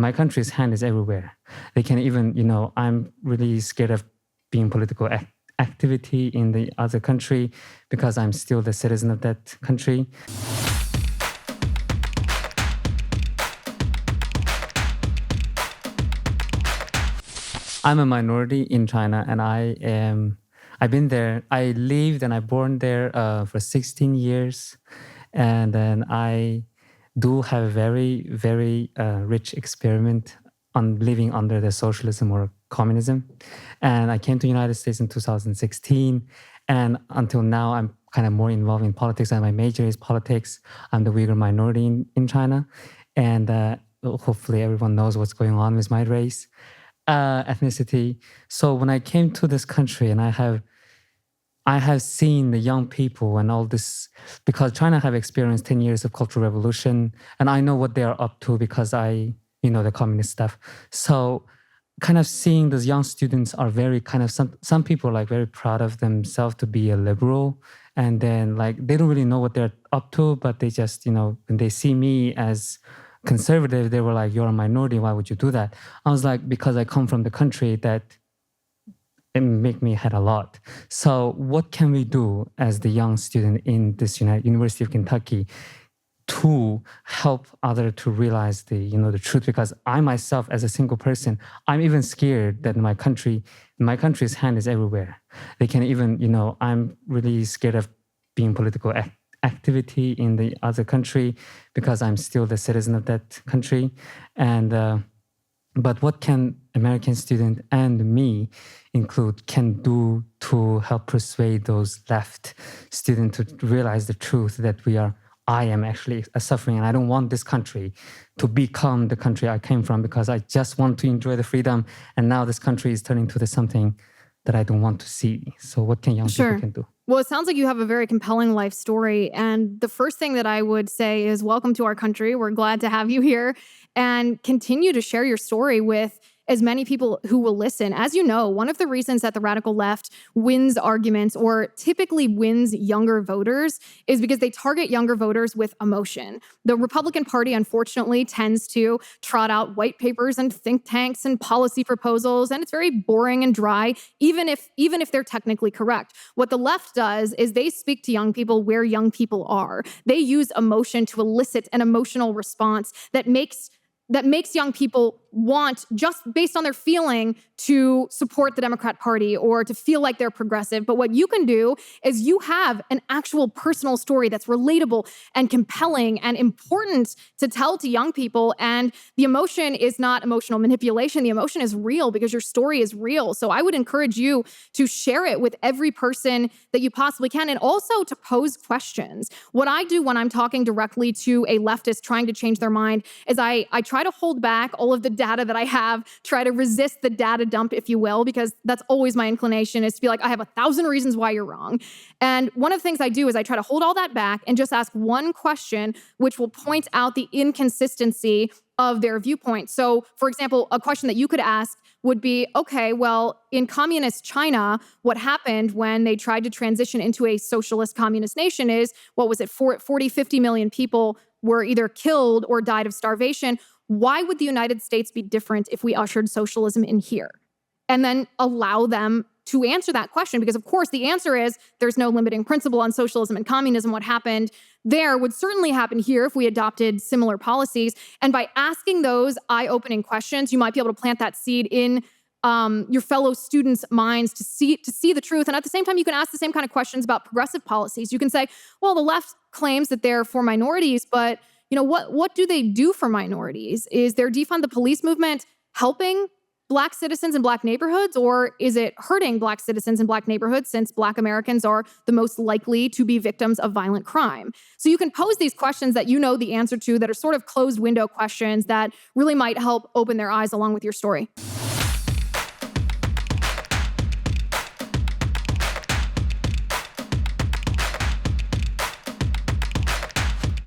my country's hand is everywhere. They can even, I'm really scared of being political activity in the other country because I'm still the citizen of that country. I'm a minority in China, and I've been there. I lived and I born there for 16 years. And then I do have a very, very rich experiment on living under the socialism or communism. And I came to the United States in 2016. And until now, I'm kind of more involved in politics, and my major is politics. I'm the Uyghur minority in China. And hopefully everyone knows what's going on with my race, ethnicity. So when I came to this country, and I have seen the young people and all this, because China have experienced 10 years of Cultural Revolution, and I know what they are up to because the communist stuff. So kind of seeing those young students are very kind of, some people like very proud of themselves to be a liberal. And then like, they don't really know what they're up to, but they just, when they see me as conservative, they were like, you're a minority, why would you do that? I was like, because I come from the country that it make me had a lot. So what can we do as the young student in this University of Kentucky to help others to realize the truth? Because I myself, as a single person, I'm even scared that my country's hand is everywhere. They can even, I'm really scared of being political activity in the other country because I'm still the citizen of that country. And but what can American student and me can do to help persuade those left students to realize the truth that I am actually suffering, and I don't want this country to become the country I came from, because I just want to enjoy the freedom, and now this country is turning to something that I don't want to see. So what can young people can do? Well, it sounds like you have a very compelling life story. And the first thing that I would say is welcome to our country. We're glad to have you here, and continue to share your story with as many people who will listen. As you know, one of the reasons that the radical left wins arguments, or typically wins younger voters, is because they target younger voters with emotion. The Republican Party, unfortunately, tends to trot out white papers and think tanks and policy proposals, and it's very boring and dry, even if they're technically correct. What the left does is they speak to young people where young people are. They use emotion to elicit an emotional response that makes young people want, just based on their feeling, to support the Democrat Party or to feel like they're progressive. But what you can do is you have an actual personal story that's relatable and compelling and important to tell to young people. And the emotion is not emotional manipulation. The emotion is real because your story is real. So I would encourage you to share it with every person that you possibly can, and also to pose questions. What I do when I'm talking directly to a leftist trying to change their mind is I try to hold back all of the data that I have, try to resist the data dump, if you will, because that's always my inclination, is to be like, I have 1,000 reasons why you're wrong. And one of the things I do is I try to hold all that back and just ask one question, which will point out the inconsistency of their viewpoint. So, for example, a question that you could ask would be, okay, well, in communist China, what happened when they tried to transition into a socialist communist nation is, 40, 50 million people were either killed or died of starvation. Why would the United States be different if we ushered socialism in here? And then allow them to answer that question, because of course the answer is there's no limiting principle on socialism and communism. What happened there would certainly happen here if we adopted similar policies. And by asking those eye-opening questions, you might be able to plant that seed in your fellow students' minds to see the truth. And at the same time, you can ask the same kind of questions about progressive policies. You can say, well, the left claims that they're for minorities, but what do they do for minorities? Is their defund the police movement helping Black citizens in Black neighborhoods, or is it hurting Black citizens in Black neighborhoods, since Black Americans are the most likely to be victims of violent crime? So you can pose these questions that you know the answer to, that are sort of closed window questions that really might help open their eyes along with your story.